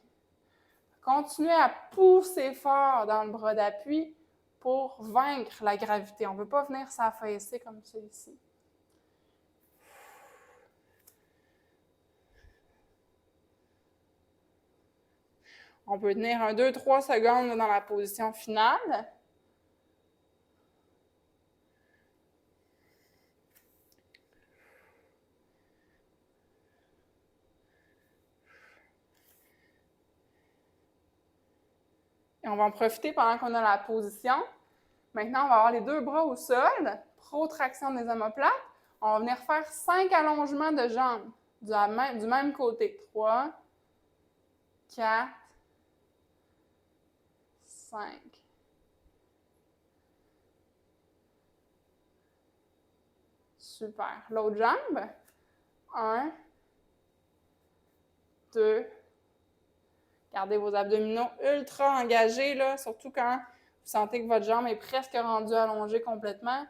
Continuez à pousser fort dans le bras d'appui pour vaincre la gravité. On ne veut pas venir s'affaisser comme ça ici. On peut tenir un 2-3 secondes dans la position finale. Et on va en profiter pendant qu'on a la position. Maintenant, on va avoir les deux bras au sol, protraction des omoplates. On va venir faire 5 allongements de jambes du même côté. 3, 4, 5. Super. L'autre jambe. 1, 2. Gardez vos abdominaux ultra engagés, là, surtout quand vous sentez que votre jambe est presque rendue allongée complètement.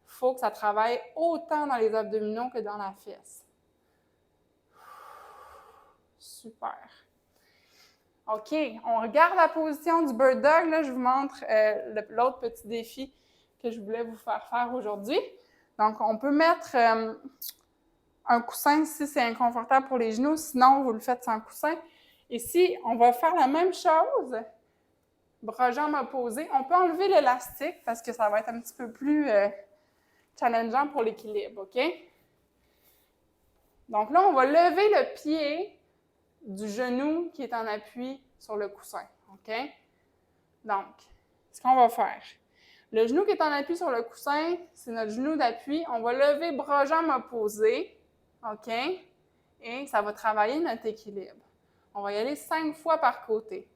Il faut que ça travaille autant dans les abdominaux que dans la fesse. Super. OK, on regarde la position du bird dog. Là, je vous montre l'autre petit défi que je voulais vous faire aujourd'hui. Donc, on peut mettre un coussin si c'est inconfortable pour les genoux. Sinon, vous le faites sans coussin. Ici, on va faire la même chose. Bras-jambes opposés. On peut enlever l'élastique parce que ça va être un petit peu plus challengeant pour l'équilibre, OK? Donc là, on va lever le pied du genou qui est en appui sur le coussin, OK? Donc, ce qu'on va faire, le genou qui est en appui sur le coussin, c'est notre genou d'appui. On va lever bras-jambes opposés, OK? Et ça va travailler notre équilibre. On va y aller 5 fois par côté.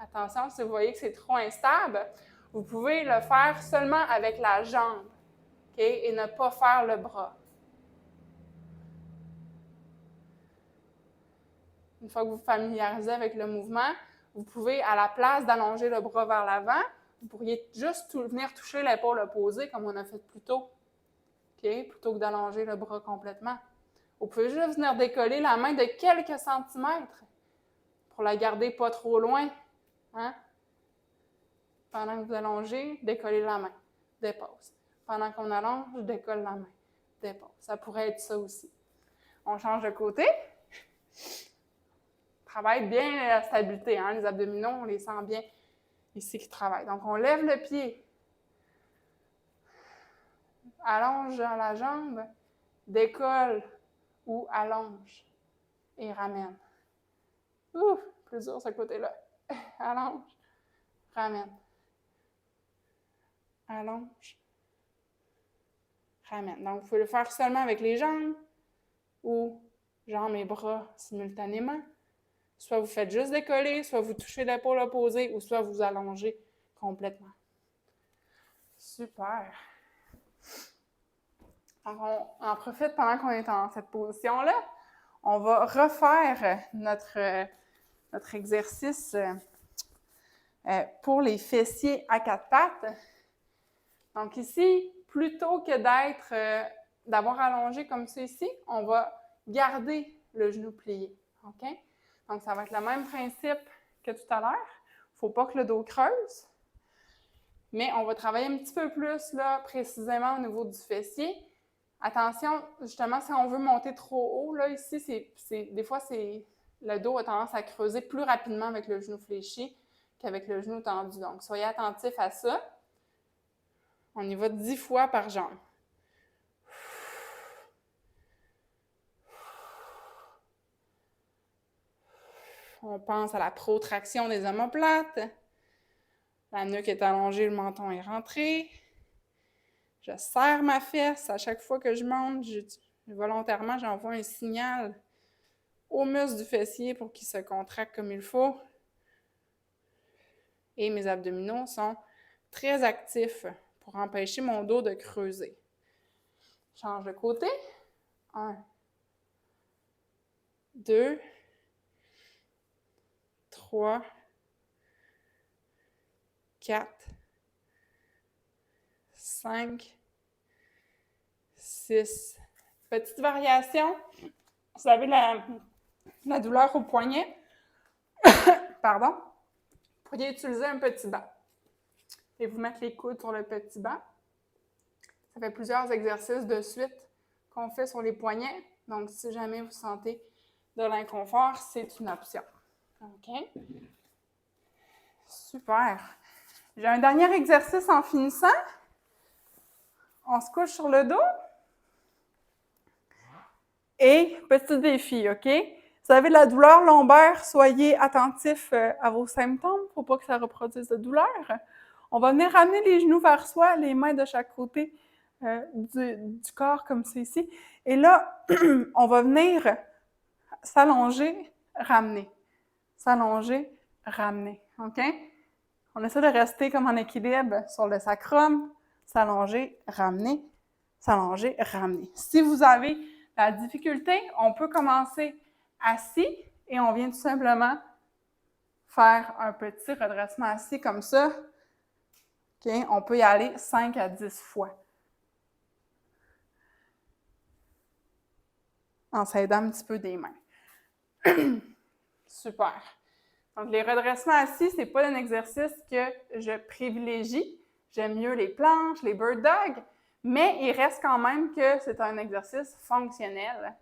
Attention, si vous voyez que c'est trop instable, vous pouvez le faire seulement avec la jambe, OK? Et ne pas faire le bras. Une fois que vous vous familiarisez avec le mouvement, vous pouvez, à la place d'allonger le bras vers l'avant, vous pourriez juste venir toucher l'épaule opposée comme on a fait plus tôt, OK? Plutôt que d'allonger le bras complètement. Vous pouvez juste venir décoller la main de quelques centimètres pour la garder pas trop loin. Hein? Pendant que vous allongez, décollez la main, dépose. Pendant qu'on allonge, je décolle la main, dépose. Ça pourrait être ça aussi. On change de côté. Travaille bien la stabilité, hein? Les abdominaux, on les sent bien ici qui travaillent. Donc, on lève le pied, allonge la jambe, décolle ou allonge et ramène. Ouh, plus dur ce côté-là. Allonge, ramène. Allonge, ramène. Donc, vous pouvez le faire seulement avec les jambes ou jambes et bras simultanément. Soit vous faites juste décoller, soit vous touchez l'épaule opposée ou soit vous allongez complètement. Super. Alors, on en profite pendant qu'on est en cette position-là. On va refaire notre exercice pour les fessiers à 4 pattes. Donc ici, plutôt que d'avoir allongé comme ça ici, on va garder le genou plié. OK? Donc, ça va être le même principe que tout à l'heure. Il ne faut pas que le dos creuse. Mais on va travailler un petit peu plus là, précisément au niveau du fessier. Attention, justement, si on veut monter trop haut, là, ici, des fois, le dos a tendance à creuser plus rapidement avec le genou fléchi qu'avec le genou tendu. Donc, soyez attentifs à ça. On y va 10 fois par jambe. On pense à la protraction des omoplates. La nuque est allongée, le menton est rentré. Je serre ma fesse à chaque fois que je monte. Volontairement, j'envoie un signal aux muscles du fessier pour qu'ils se contractent comme il faut. Et mes abdominaux sont très actifs pour empêcher mon dos de creuser. Change de côté. 1, 2, 3, 4, 5, 6. Petite variation. Vous avez la douleur au poignet. Pardon. Vous pourriez utiliser un petit banc et vous mettre les coudes sur le petit banc. Ça fait plusieurs exercices de suite qu'on fait sur les poignets. Donc, si jamais vous sentez de l'inconfort, c'est une option. OK? Super. J'ai un dernier exercice en finissant. On se couche sur le dos. Et petit défi, OK? Vous avez de la douleur lombaire, soyez attentifs à vos symptômes. Il ne faut pas que ça reproduise de douleur. On va venir ramener les genoux vers soi, les mains de chaque côté du corps, comme c'est ici. Et là, on va venir s'allonger, ramener. S'allonger, ramener. OK? On essaie de rester comme en équilibre sur le sacrum. S'allonger, ramener. S'allonger, ramener. Si vous avez la difficulté, on peut commencer assis et on vient tout simplement faire un petit redressement assis comme ça. Okay? On peut y aller 5 à 10 fois. en s'aidant un petit peu des mains. Super. Donc, les redressements assis, ce n'est pas un exercice que je privilégie. J'aime mieux les planches, les bird dogs, mais il reste quand même que c'est un exercice fonctionnel.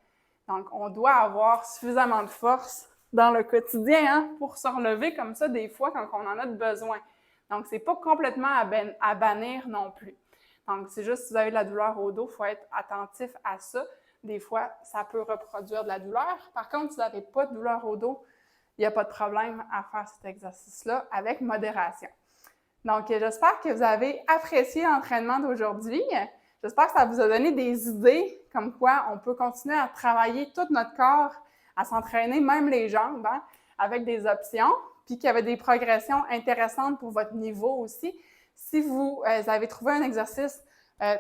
Donc, on doit avoir suffisamment de force dans le quotidien pour se relever comme ça des fois quand on en a besoin. Donc, ce n'est pas complètement à bannir non plus. Donc, c'est juste si vous avez de la douleur au dos, il faut être attentif à ça. Des fois, ça peut reproduire de la douleur. Par contre, si vous n'avez pas de douleur au dos, il n'y a pas de problème à faire cet exercice-là avec modération. Donc, j'espère que vous avez apprécié l'entraînement d'aujourd'hui. J'espère que ça vous a donné des idées comme quoi on peut continuer à travailler tout notre corps, à s'entraîner, même les jambes, avec des options, puis qu'il y avait des progressions intéressantes pour votre niveau aussi. Si vous avez trouvé un exercice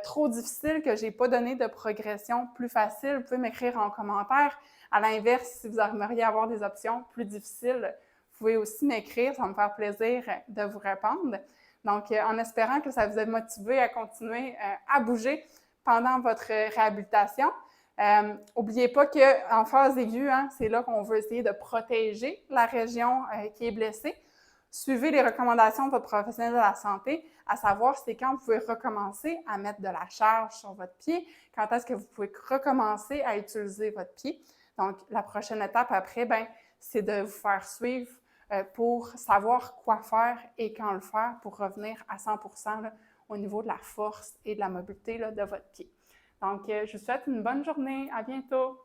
trop difficile, que je n'ai pas donné de progression plus facile, vous pouvez m'écrire en commentaire. À l'inverse, si vous aimeriez avoir des options plus difficiles, vous pouvez aussi m'écrire, ça va me faire plaisir de vous répondre. Donc, en espérant que ça vous ait motivé à continuer à bouger pendant votre réhabilitation. N'oubliez pas qu'en phase aiguë, c'est là qu'on veut essayer de protéger la région qui est blessée. Suivez les recommandations de votre professionnel de la santé, à savoir c'est quand vous pouvez recommencer à mettre de la charge sur votre pied, quand est-ce que vous pouvez recommencer à utiliser votre pied. Donc, la prochaine étape après, c'est de vous faire suivre pour savoir quoi faire et quand le faire pour revenir à 100% au niveau de la force et de la mobilité de votre pied. Donc, je vous souhaite une bonne journée. À bientôt!